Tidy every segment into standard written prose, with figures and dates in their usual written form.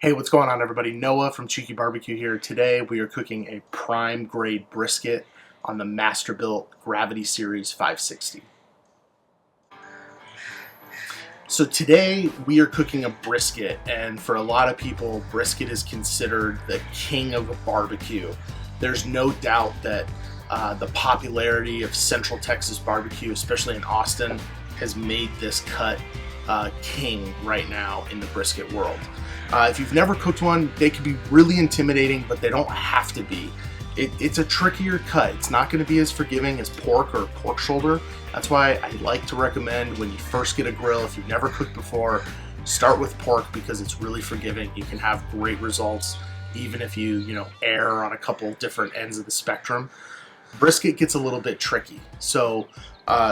Hey, what's going on, everybody? Noah from Cheeky Barbecue here. Today we are cooking a prime grade brisket on the Masterbuilt Gravity Series 560. So today we are cooking a brisket, and for a lot of people, brisket is considered the king of a barbecue. There's no doubt that the popularity of Central Texas barbecue, especially in Austin, has made this cut king right now in the brisket world. If you've never cooked one, they can be really intimidating, but they don't have to be. It's a trickier cut. It's not going to be as forgiving as pork or pork shoulder. That's why I like to recommend when you first get a grill, if you've never cooked before, start with pork because it's really forgiving. You can have great results even if you err on a couple different ends of the spectrum. Brisket gets a little bit tricky. So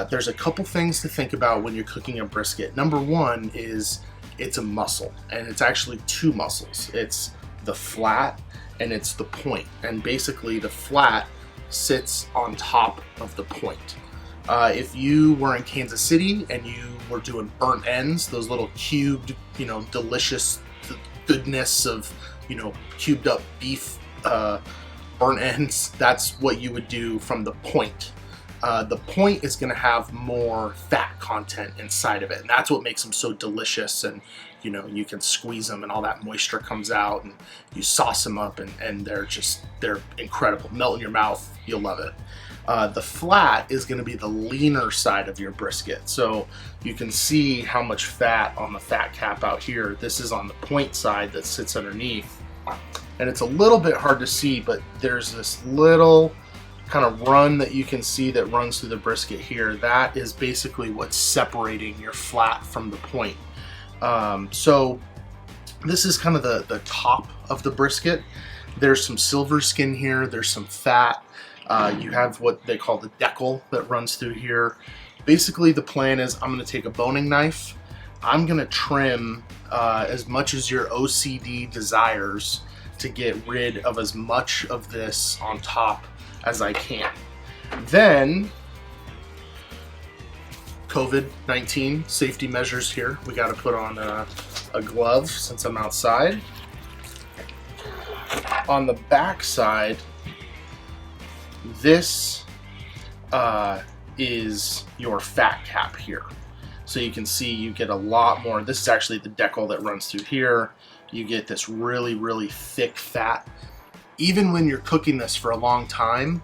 there's a couple things to think about when you're cooking a brisket. Number one is it's a muscle, and it's actually two muscles. It's the flat and it's the point. And basically the flat sits on top of the point. If you were in Kansas City and you were doing burnt ends, those little cubed, delicious goodness of, cubed up beef burnt ends, that's what you would do from the point. The point is going to have more fat content inside of it, and that's what makes them so delicious. And you can squeeze them and all that moisture comes out, and you sauce them up, and they're incredible. Melt in your mouth, you'll love it. The flat is going to be the leaner side of your brisket, so you can see how much fat on the fat cap out here. This is on the point side that sits underneath, and it's a little bit hard to see, but there's this little kind of run that you can see that runs through the brisket here. That is basically what's separating your flat from the point. So this is kind of the top of the brisket. There's some silver skin here, there's some fat. You have what they call the decal that runs through here. Basically the plan is I'm going to take a boning knife. I'm going to trim as much as your OCD desires to get rid of as much of this on top as I can. Then, COVID-19 safety measures here. We got to put on a glove since I'm outside. On the back side, this is your fat cap here. So you can see you get a lot more. This is actually the decal that runs through here. You get this really, really thick fat. Even when you're cooking this for a long time,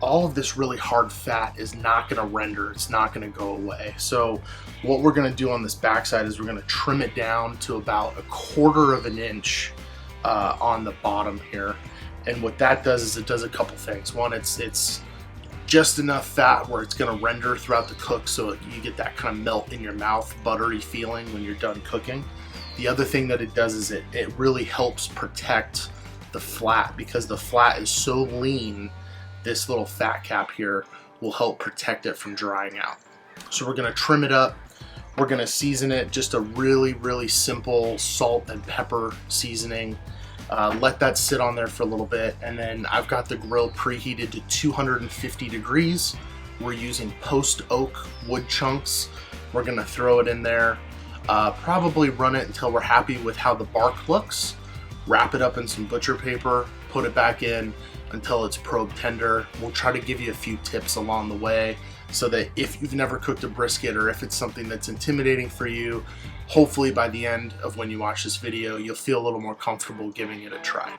all of this really hard fat is not going to render. It's not going to go away. So what we're going to do on this backside is we're going to trim it down to about 1/4 of an inch on the bottom here. And what that does is it does a couple things. One, it's just enough fat where it's going to render throughout the cook, so you get that kind of melt in your mouth, buttery feeling when you're done cooking. The other thing that it does is it really helps protect the flat, because the flat is so lean. This little fat cap here will help protect it from drying out. So we're going to trim it up. We're going to season it, just a really, really simple salt and pepper seasoning. Let that sit on there for a little bit, and then I've got the grill preheated to 250 degrees. We're using post oak wood chunks. We're going to throw it in there, probably run it until we're happy with how the bark looks. Wrap it up in some butcher paper, put it back in until it's probe tender. We'll try to give you a few tips along the way so that if you've never cooked a brisket, or if it's something that's intimidating for you, hopefully by the end of when you watch this video, you'll feel a little more comfortable giving it a try.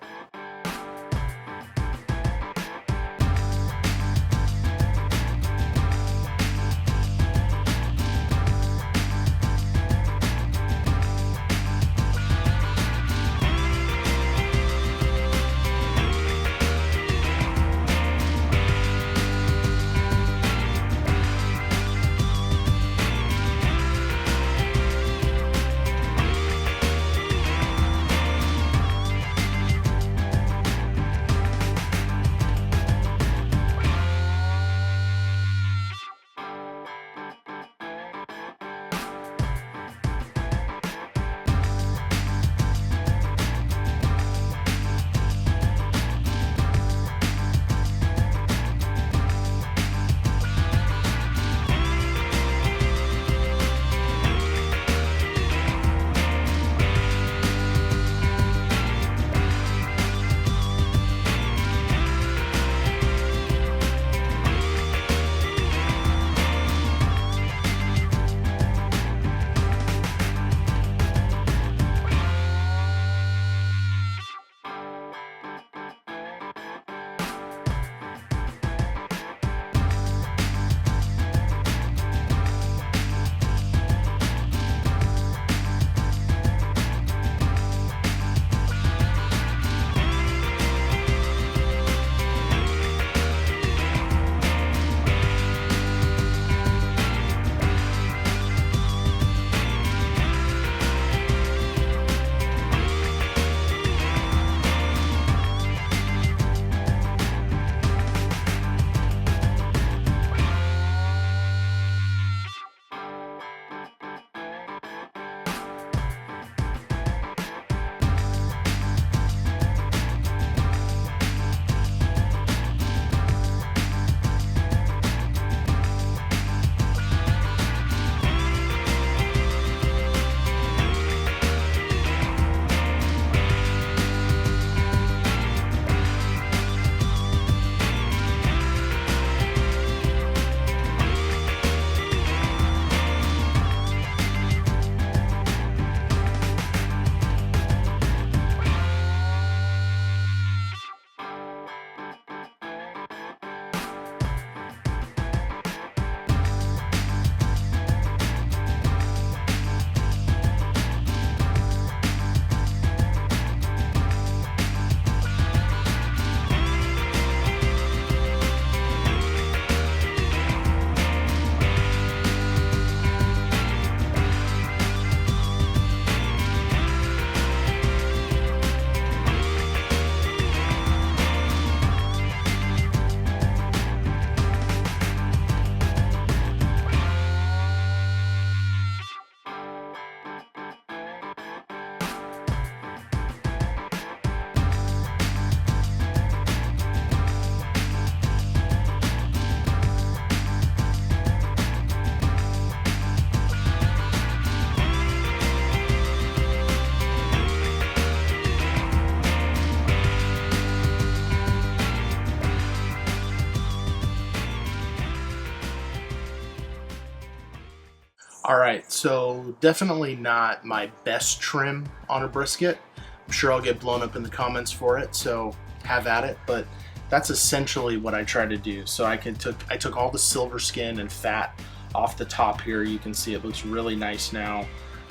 All right, so definitely not my best trim on a brisket. I'm sure I'll get blown up in the comments for it, so have at it. But that's essentially what I try to do. So I took all the silver skin and fat off the top here. You can see it looks really nice now.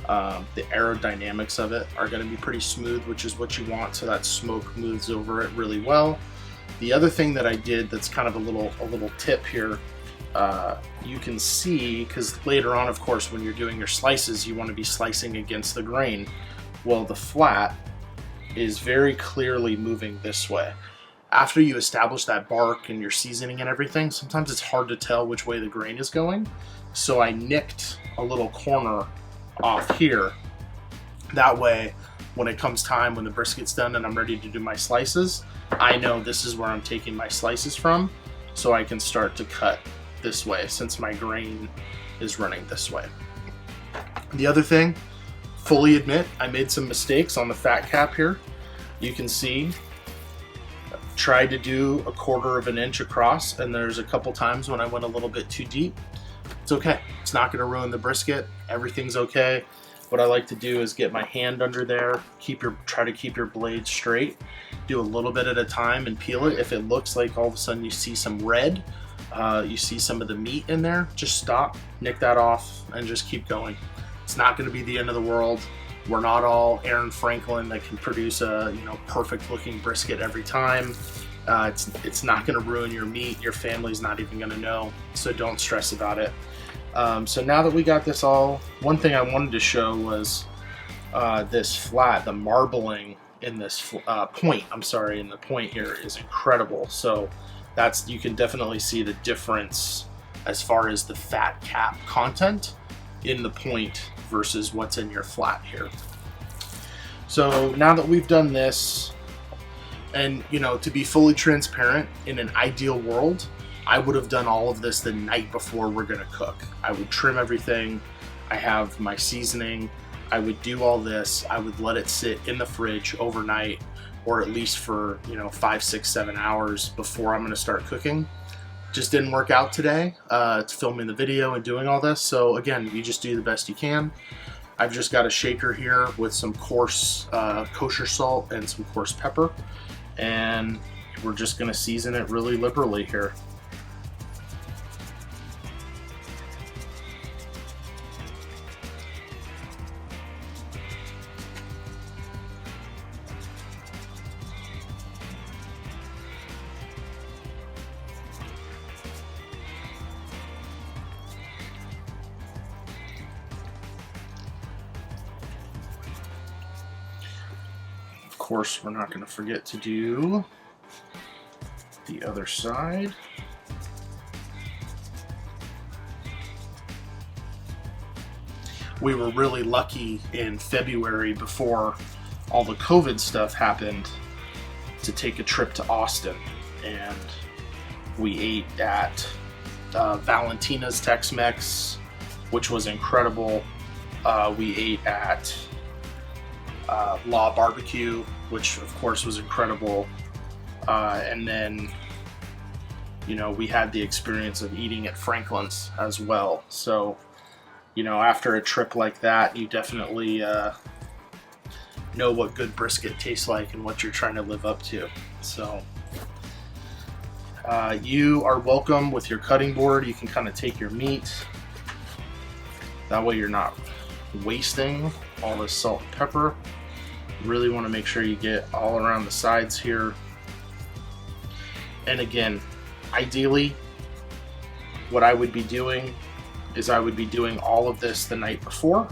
The aerodynamics of it are going to be pretty smooth, which is what you want, so that smoke moves over it really well. The other thing that I did that's kind of a little tip here, you can see, because later on, of course, when you're doing your slices, you want to be slicing against the grain. Well, the flat is very clearly moving this way. After you establish that bark and your seasoning and everything, sometimes it's hard to tell which way the grain is going. So I nicked a little corner off here. That way, when it comes time, when the brisket's done and I'm ready to do my slices, I know this is where I'm taking my slices from, so I can start to cut this way since my grain is running this way. The other thing, fully admit, I made some mistakes on the fat cap here. You can see, tried to do 1/4 of an inch across, and there's a couple times when I went a little bit too deep. It's okay. It's not going to ruin the brisket. Everything's okay. What I like to do is get my hand under there, try to keep your blade straight, do a little bit at a time and peel it. If it looks like all of a sudden you see some red, you see some of the meat in there, just stop, nick that off, and just keep going. It's not going to be the end of the world. We're not all Aaron Franklin that can produce a perfect looking brisket every time. It's not going to ruin your meat. Your family's not even going to know, so don't stress about it. So now that we got this all, one thing I wanted to show was this flat, the marbling in this point. I'm sorry, in the point here is incredible. So you can definitely see the difference as far as the fat cap content in the point versus what's in your flat here. So now that we've done this, and to be fully transparent, in an ideal world, I would have done all of this the night before we're gonna cook. I would trim everything, I have my seasoning, I would do all this, I would let it sit in the fridge overnight, or at least for 5, 6, 7 hours before I'm gonna start cooking. Just didn't work out today, to filming the video and doing all this. So again, you just do the best you can. I've just got a shaker here with some coarse kosher salt and some coarse pepper, and we're just gonna season it really liberally here. Of course, we're not going to forget to do the other side. We were really lucky in February, before all the COVID stuff happened, to take a trip to Austin, and we ate at Valentina's Tex-Mex, which was incredible. We ate at La Barbecue, which of course was incredible, and then we had the experience of eating at Franklin's as well. So after a trip like that, you definitely know what good brisket tastes like and what you're trying to live up to. So you are welcome with your cutting board. You can kind of take your meat, that way you're not wasting all this salt and pepper. Really want to make sure you get all around the sides here. And again, ideally, what I would be doing is I would be doing all of this the night before.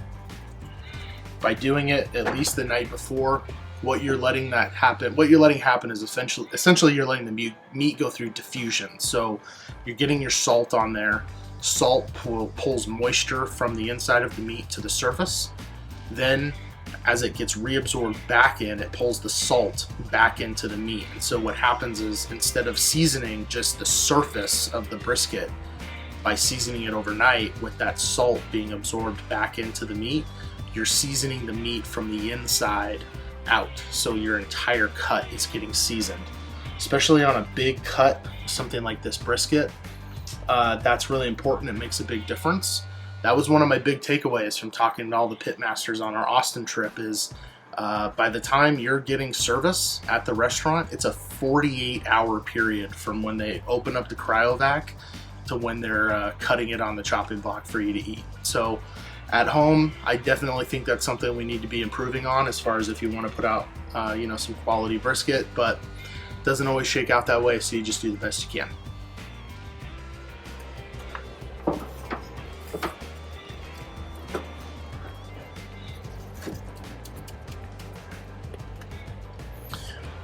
By doing it at least the night before, what you're letting happen is essentially you're letting the meat go through diffusion. So you're getting your salt on there. Salt pulls moisture from the inside of the meat to the surface. Then as it gets reabsorbed back in, it pulls the salt back into the meat. And so what happens is, instead of seasoning just the surface of the brisket, by seasoning it overnight with that salt being absorbed back into the meat, you're seasoning the meat from the inside out. So your entire cut is getting seasoned. Especially on a big cut, something like this brisket, that's really important. It makes a big difference. that was one of my big takeaways from talking to all the pit masters on our Austin trip is by the time you're getting service at the restaurant, it's a 48-hour period from when they open up the cryovac to when they're cutting it on the chopping block for you to eat. So at home, I definitely think that's something we need to be improving on as far as if you want to put out some quality brisket, but it doesn't always shake out that way, so you just do the best you can.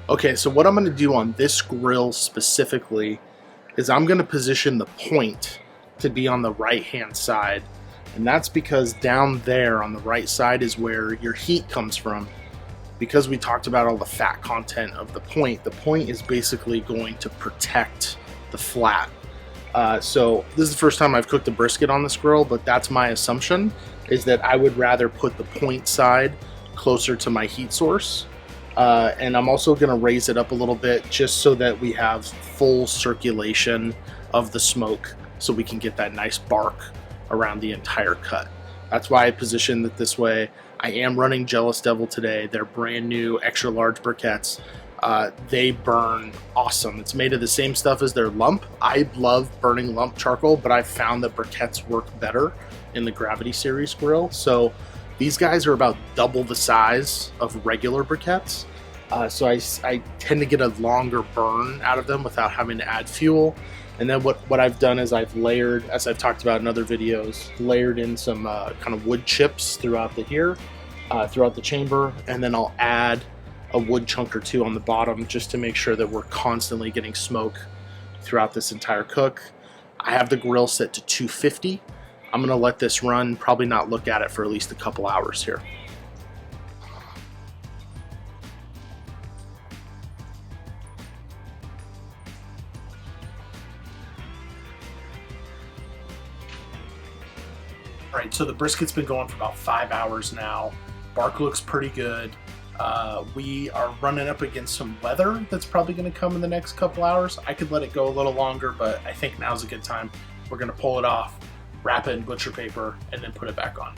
Okay, so what I'm going to do on this grill specifically is I'm going to position the point to be on the right-hand side. And that's because down there on the right side is where your heat comes from. Because we talked about all the fat content of the point is basically going to protect the flat. So this is the first time I've cooked a brisket on this grill, but that's my assumption, is that I would rather put the point side closer to my heat source. And I'm also going to raise it up a little bit just so that we have full circulation of the smoke so we can get that nice bark around the entire cut. That's why I positioned it this way. I am running Jealous Devil today. They're brand new extra large briquettes. They burn awesome. It's made of the same stuff as their lump. I love burning lump charcoal, but I've found that briquettes work better in the Gravity Series grill. So these guys are about double the size of regular briquettes. So I tend to get a longer burn out of them without having to add fuel. And then what I've done is I've layered, as I've talked about in other videos, layered in some kind of wood chips throughout the chamber, and then I'll add a wood chunk or two on the bottom just to make sure that we're constantly getting smoke throughout this entire cook. I have the grill set to 250. I'm going to let this run, probably not look at it for at least a couple hours here. All right, so the brisket's been going for about 5 hours now. Bark looks pretty good. We are running up against some weather that's probably going to come in the next couple hours. I could let it go a little longer, but I think now's a good time. We're going to pull it off, wrap it in butcher paper, and then put it back on.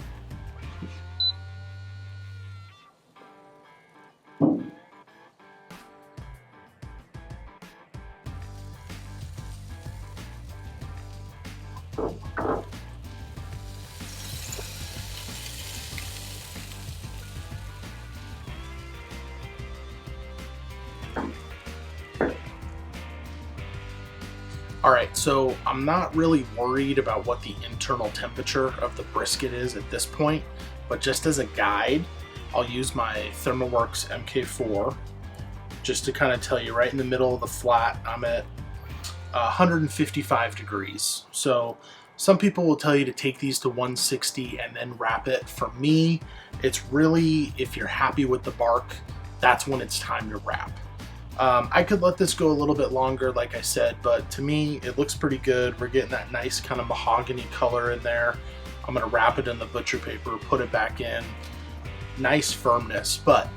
All right, so I'm not really worried about what the internal temperature of the brisket is at this point, but just as a guide, I'll use my ThermalWorks MK4 just to kind of tell you right in the middle of the flat, I'm at 155 degrees. So some people will tell you to take these to 160 and then wrap it. For me, it's really, if you're happy with the bark, that's when it's time to wrap. I could let this go a little bit longer, like I said, but to me, it looks pretty good. We're getting that nice kind of mahogany color in there. I'm gonna wrap it in the butcher paper, put it back in. Nice firmness, but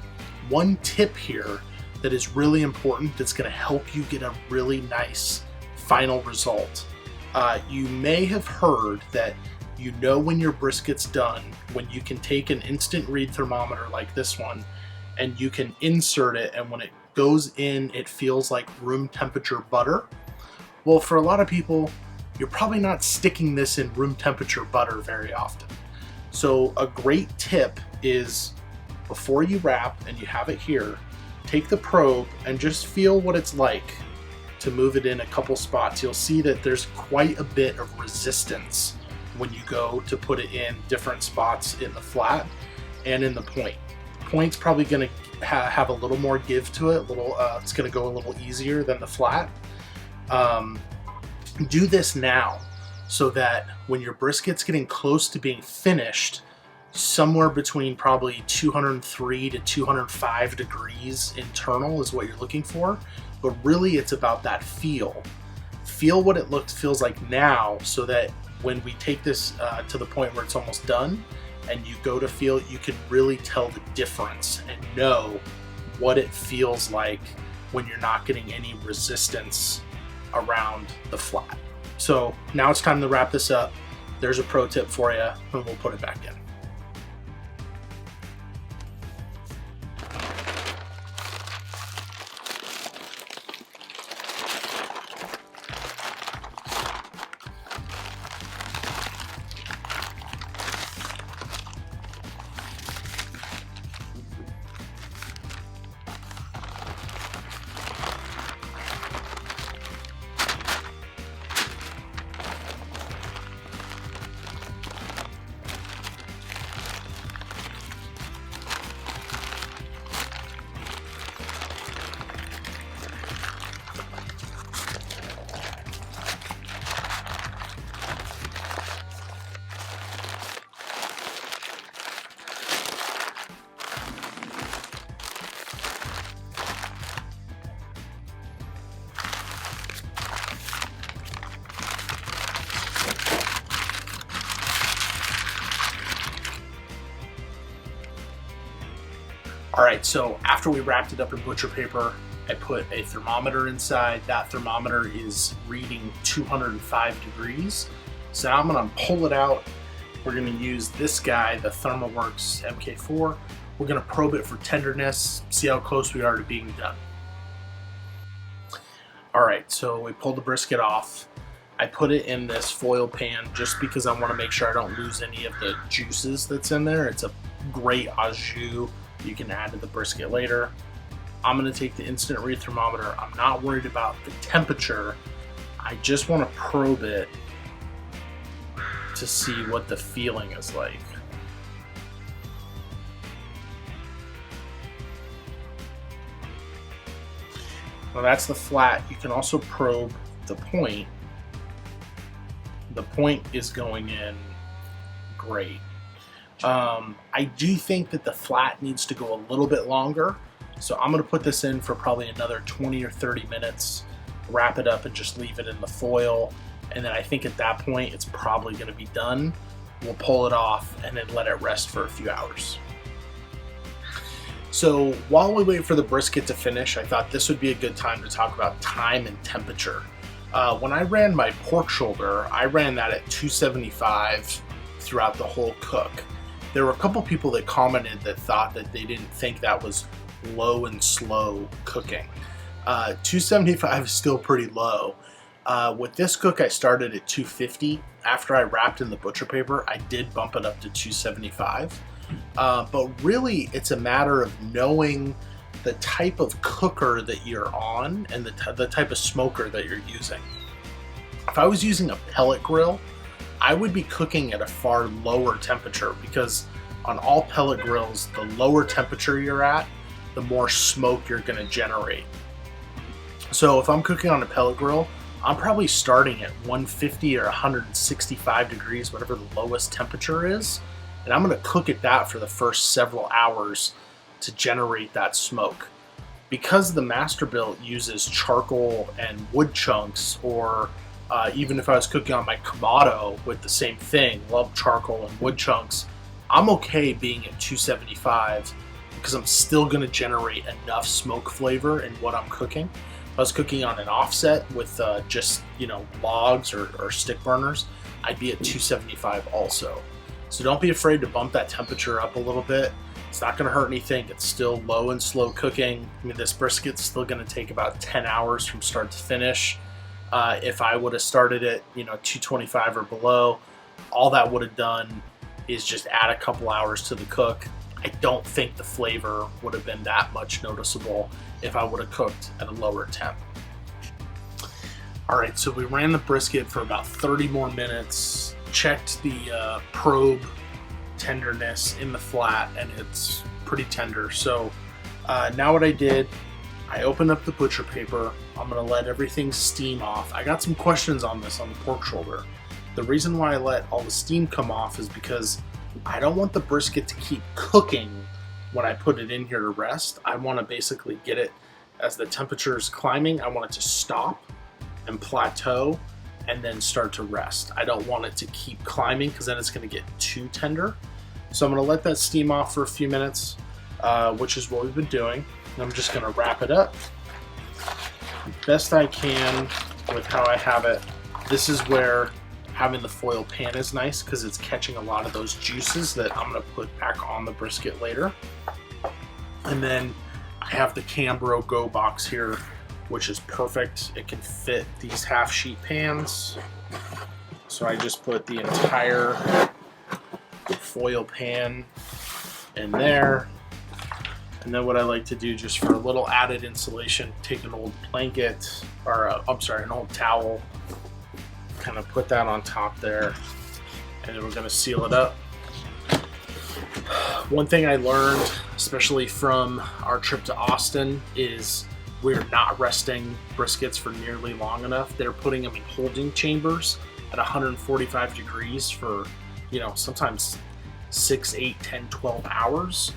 one tip here that is really important that's gonna help you get a really nice final result. You may have heard that you know when your brisket's done when you can take an instant read thermometer like this one and you can insert it, and when it goes in, it feels like room temperature butter. Well, for a lot of people, you're probably not sticking this in room temperature butter very often. So a great tip is before you wrap and you have it here, take the probe and just feel what it's like to move it in a couple spots. You'll see that there's quite a bit of resistance when you go to put it in different spots in the flat and in the point. Point's probably going to have a little more give to it. It's going to go a little easier than the flat. Do this now so that when your brisket's getting close to being finished, somewhere between probably 203 to 205 degrees internal is what you're looking for. But really, it's about that feel. Feel what it feels like now, so that when we take this to the point where it's almost done, and you go to feel, you can really tell the difference and know what it feels like when you're not getting any resistance around the flat. So now it's time to wrap this up. there's a pro tip for you, and we'll put it back in. All right, so after we wrapped it up in butcher paper, I put a thermometer inside. That thermometer is reading 205 degrees. So now I'm gonna pull it out. We're gonna use this guy, the ThermalWorks MK4. We're gonna probe it for tenderness, see how close we are to being done. All right, so we pulled the brisket off. I put it in this foil pan just because I wanna make sure I don't lose any of the juices that's in there. It's a great au jus you can add to the brisket later. I'm gonna take the instant read thermometer. I'm not worried about the temperature. I just wanna probe it to see what the feeling is like. Well, that's the flat. You can also probe the point. The point is going in great. I do think that the flat needs to go a little bit longer, so I'm going to put this in for probably another 20 or 30 minutes, wrap it up and just leave it in the foil, and then I think at that point it's probably going to be done. We'll pull it off and then let it rest for a few hours. So while we wait for the brisket to finish, I thought this would be a good time to talk about time and temperature. When I ran my pork shoulder, I ran that at 275 throughout the whole cook. There were a couple people that commented that thought that they didn't think that was low and slow cooking. 275 is still pretty low. With this cook, I started at 250. After I wrapped in the butcher paper, I did bump it up to 275. But really, it's a matter of knowing the type of cooker that you're on and the type of smoker that you're using. If I was using a pellet grill, I would be cooking at a far lower temperature, because on all pellet grills, the lower temperature you're at, the more smoke you're going to generate. So if I'm cooking on a pellet grill, I'm probably starting at 150 or 165 degrees, whatever the lowest temperature is, and I'm going to cook at that for the first several hours to generate that smoke. Because the Masterbuilt uses charcoal and wood chunks, or even if I was cooking on my Kamado with the same thing, love charcoal and wood chunks, I'm okay being at 275 because I'm still going to generate enough smoke flavor in what I'm cooking. If I was cooking on an offset with just, logs or stick burners, I'd be at 275 also. So don't be afraid to bump that temperature up a little bit. It's not going to hurt anything. It's still low and slow cooking. I mean, this brisket's still going to take about 10 hours from start to finish. If I would have started at 225 or below, all that would have done is just add a couple hours to the cook. I don't think the flavor would have been that much noticeable if I would have cooked at a lower temp. All right, so we ran the brisket for about 30 more minutes, checked the probe tenderness in the flat, and it's pretty tender. So now what I did, I opened up the butcher paper. I'm gonna let everything steam off. I got some questions on this on the pork shoulder. The reason why I let all the steam come off is because I don't want the brisket to keep cooking when I put it in here to rest. I want to basically get it, as the temperature is climbing, I want it to stop and plateau and then start to rest. I don't want it to keep climbing because then it's going to get too tender. So I'm going to let that steam off for a few minutes, which is what we've been doing. And I'm just going to wrap it up best I can with how I have it. This is where having the foil pan is nice because it's catching a lot of those juices that I'm going to put back on the brisket later. And then I have the Cambro Go box here, which is perfect. It can fit these half sheet pans. So I just put the entire foil pan in there. And then what I like to do, just for a little added insulation, take an old blanket, or an old towel, kind of put that on top there, and then we're going to seal it up. One thing I learned, especially from our trip to Austin, is we're not resting briskets for nearly long enough. They're putting them in holding chambers at 145 degrees for, sometimes 6, 8, 10, 12 hours.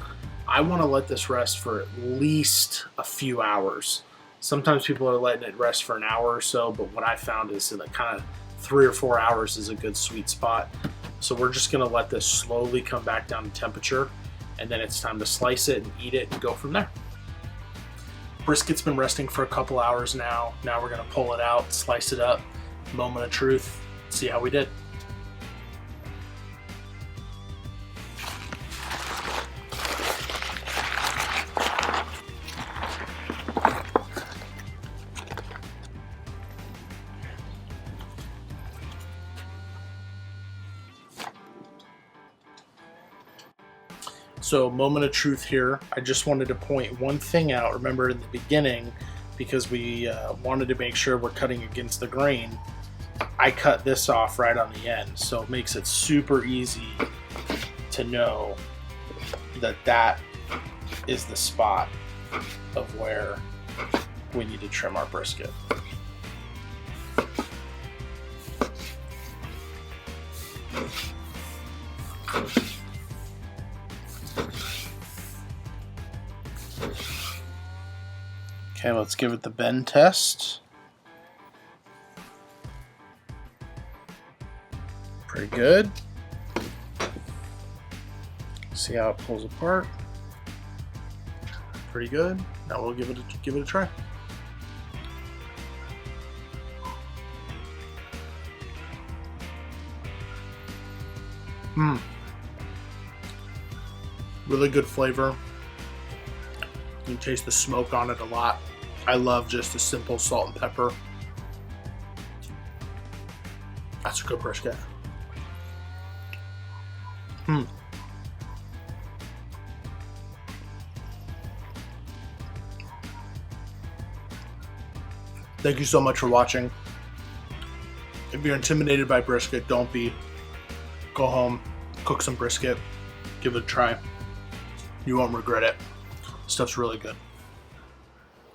I want to let this rest for at least a few hours. Sometimes people are letting it rest for an hour or so, but what I found is that kind of 3 or 4 hours is a good sweet spot. So we're just going to let this slowly come back down to temperature, and then it's time to slice it and eat it and go from there. Brisket's been resting for a couple hours now. Now we're going to pull it out, slice it up, moment of truth, see how we did. So, moment of truth here. I just wanted to point one thing out. Remember in the beginning, because we wanted to make sure we're cutting against the grain, I cut this off right on the end. So it makes it super easy to know that that is the spot of where we need to trim our brisket. Okay, let's give it the bend test. Pretty good. See how it pulls apart. Pretty good. Now we'll give it a try. Really good flavor. You can taste the smoke on it a lot. I love just the simple salt and pepper. That's a good brisket. Thank you so much for watching. If you're intimidated by brisket, don't be. Go home, cook some brisket, give it a try. You won't regret it. Stuff's really good.